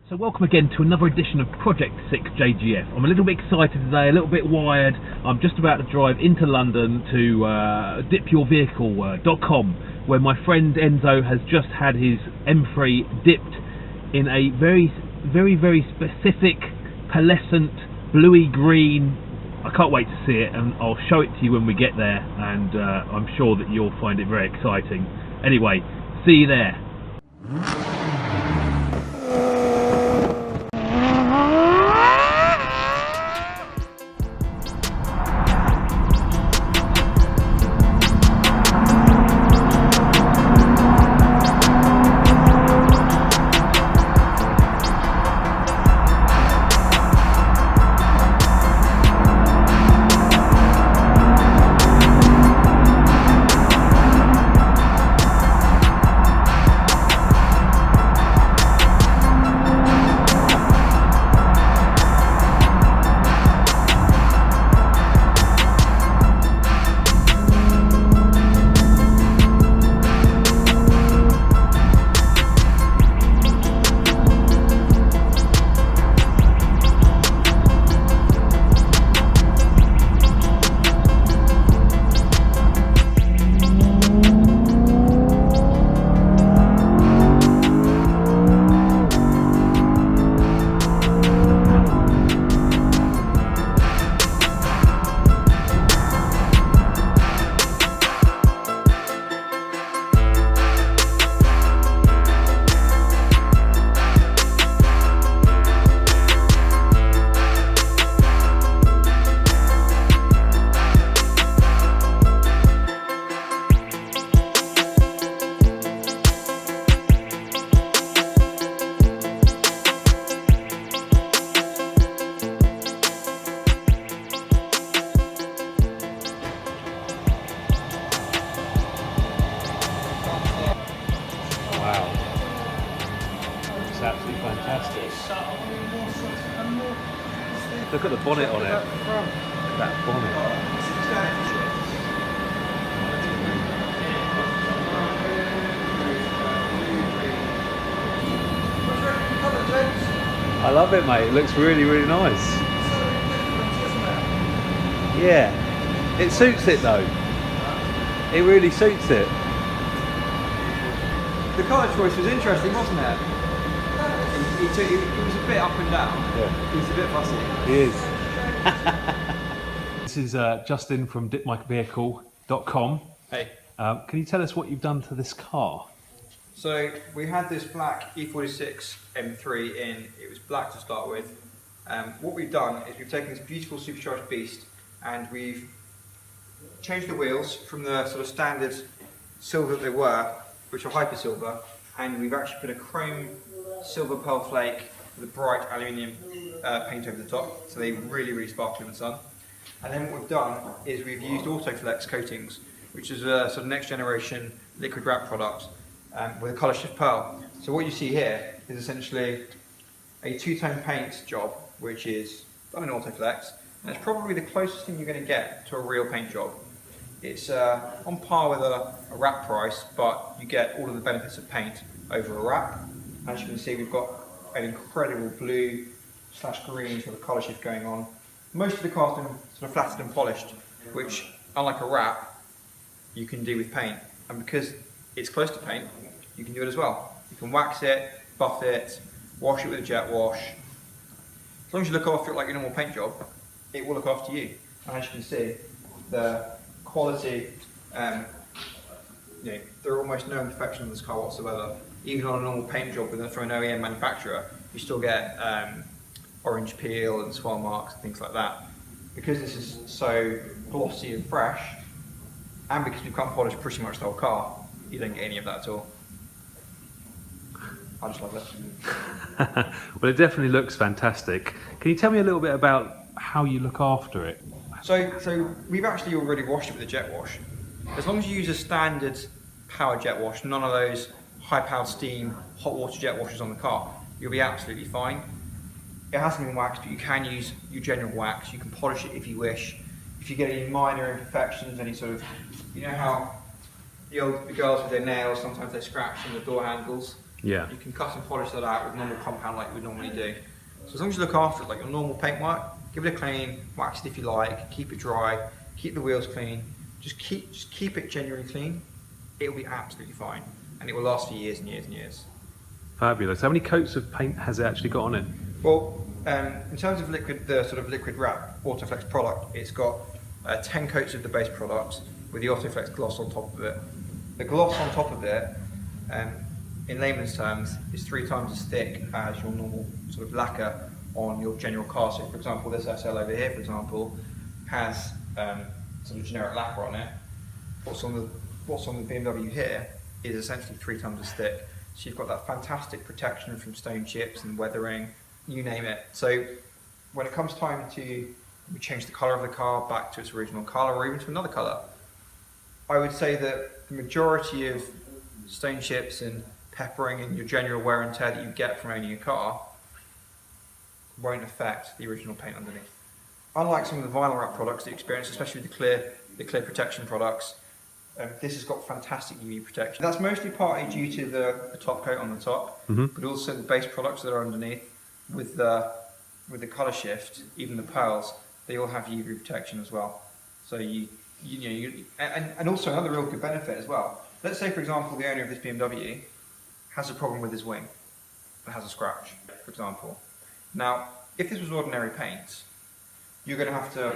So welcome again to another edition of Project 6 JGF. I'm a little bit excited today, a little bit wired. I'm just about to drive into London to dipyourvehicle.com, where my friend Enzo has just had his M3 dipped in a very specific pearlescent bluey green. I can't wait to see it, and I'll show it to you when we get there, and I'm sure that you'll find it very exciting. Anyway, see you there. Wow, it's absolutely fantastic. Look at the bonnet on it. Look at that bonnet. I love it, mate. It looks really nice. Yeah, it suits it though. It really suits it. The colour choice was interesting, wasn't it? He was a bit up and down. Yeah. He was a bit fussy. He is. This is Justin from dipyourvehicle.com. Hey. Can you tell us what you've done to this car? So we had this black E46 M3 in. It was black to start with. What we've done is we've taken this beautiful supercharged beast and we've changed the wheels from the sort of standard silver that they were, which are hyper silver, and we've actually put a chrome silver pearl flake with a bright aluminium paint over the top, so they really sparkle in the sun. And then what we've done is we've used Autoflex coatings, which is a sort of next generation liquid wrap product with a colour shift pearl. So what you see here is essentially a two-tone paint job, which is done in Autoflex, and it's probably the closest thing you're going to get to a real paint job. It's on par with a wrap price, but you get all of the benefits of paint over a wrap. As you can see, we've got an incredible blue / green sort of colour shift going on. Most of the car's been sort of flattered and polished, which, unlike a wrap, you can do with paint. And because it's close to paint, you can do it as well. You can wax it, buff it, wash it with a jet wash. As long as you look after it like your normal paint job, it will look after you. And as you can see, the quality, there are almost no imperfections on this car whatsoever. Even on a normal paint job from an OEM manufacturer, you still get orange peel and swirl marks and things like that. Because this is so glossy and fresh, and because we've cut polished pretty much the whole car, you don't get any of that at all. I just love it. Well, it definitely looks fantastic. Can you tell me a little bit about how you look after it? So we've actually already washed it with a jet wash. As long as you use a standard power jet wash, none of those high-powered steam hot water jet washers on the car, you'll be absolutely fine. It hasn't been waxed, but you can use your general wax. You can polish it if you wish. If you get any minor imperfections, any sort of, you know how the girls with their nails, sometimes they scratch on the door handles, Yeah. You can cut and polish that out with normal compound like you would normally do. So as long as you look after it like your normal paintwork, give it a clean, wax it if you like, keep it dry, keep the wheels clean, just keep it genuinely clean, it'll be absolutely fine. And it will last for years and years and years. Fabulous. How many coats of paint has it actually got on it? Well, in terms of the sort of liquid wrap Autoflex product, it's got 10 coats of the base product with the Autoflex gloss on top of it. The gloss on top of it, in layman's terms, is 3 times as thick as your normal sort of lacquer on your general car. So, for example, this SL over here, for example, has sort of generic lacquer on it. What's on the BMW here is essentially 3 times as thick. So you've got that fantastic protection from stone chips and weathering, you name it. So when it comes time to change the colour of the car back to its original colour or even to another colour, I would say that the majority of stone chips and peppering and your general wear and tear that you get from owning a car won't affect the original paint underneath. Unlike some of the vinyl wrap products that you experience, especially with the clear protection products, this has got fantastic UV protection. That's mostly partly due to the top coat on the top, but also the base products that are underneath with the colour shift, even the pearls, they all have UV protection as well. So and also another real good benefit as well. Let's say, for example, the owner of this BMW has a problem with his wing, it has a scratch, for example. Now, if this was ordinary paint, you're going to have to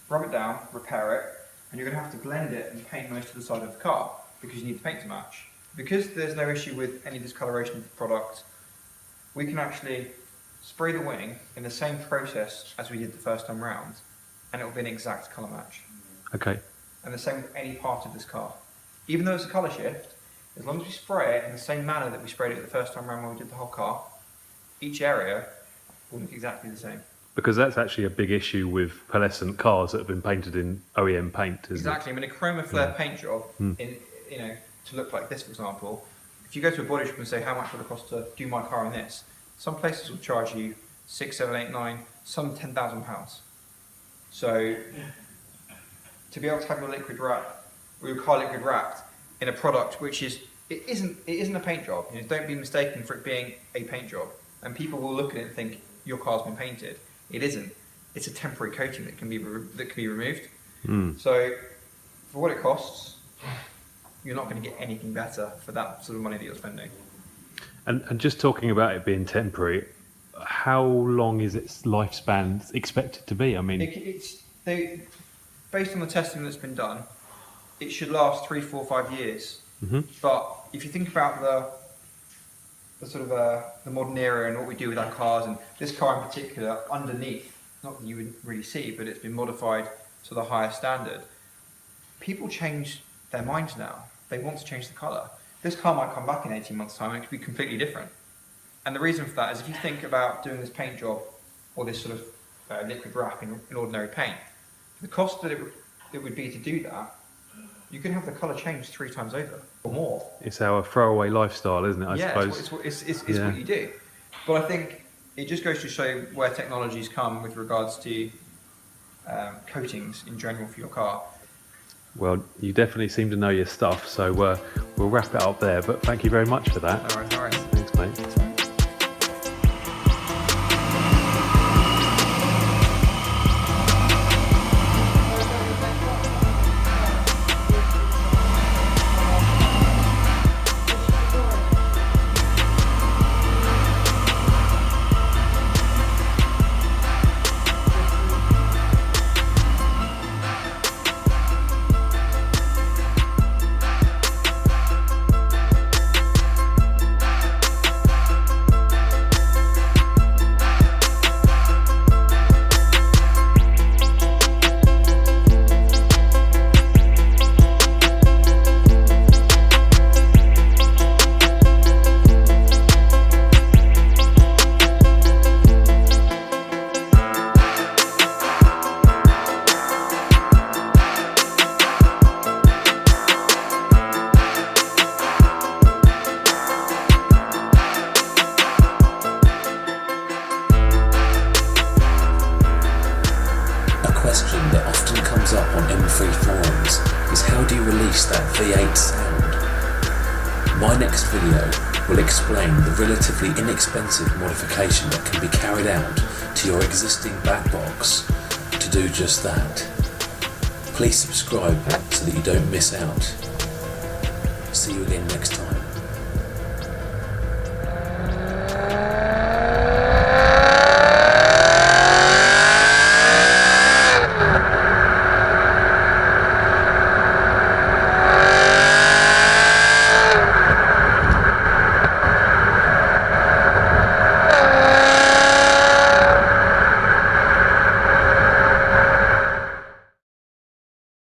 rub it down, repair it, and you're going to have to blend it and paint most of the side of the car because you need the paint to match. Because there's no issue with any discoloration of the product, we can actually spray the wing in the same process as we did the first time round, and it will be an exact colour match. Okay. And the same with any part of this car. Even though it's a colour shift, as long as we spray it in the same manner that we sprayed it the first time round when we did the whole car, each area will look exactly the same. Because that's actually a big issue with pearlescent cars that have been painted in OEM paint, isn't exactly. it? I mean, a chroma flare paint job, to look like this, for example, if you go to a body shop and say, how much would it cost to do my car in this? Some places will charge you 6, 7, 8, 9, some £10,000. So to be able to have your liquid wrap, or your car liquid wrapped in a product which is, it isn't a paint job. Don't be mistaken for it being a paint job. And people will look at it and think your car's been painted. It isn't. It's a temporary coating that can be removed. So for what it costs, you're not going to get anything better for that sort of money that you're spending. And just talking about it being temporary, how long is its lifespan expected to be? I mean, based on the testing that's been done, it should last 3, 4, 5 years. But if you think about the sort of the modern era and what we do with our cars, and this car in particular, underneath, not that you would really see, but it's been modified to the highest standard. People change their minds now. They want to change the colour. This car might come back in 18 months' time and it could be completely different. And the reason for that is if you think about doing this paint job or this sort of liquid wrap in ordinary paint, the cost that it would be to do that, you can have the colour changed 3 times over or more. It's our throwaway lifestyle, isn't it? I suppose. It's what you do. But I think it just goes to show where technology's come with regards to coatings in general for your car. Well, you definitely seem to know your stuff, so we'll wrap it up there. But thank you very much for that. All right. Thanks, mate. M3 forums is how do you release that V8 sound? My next video will explain the relatively inexpensive modification that can be carried out to your existing back box to do just that. Please subscribe so that you don't miss out. See you again next time.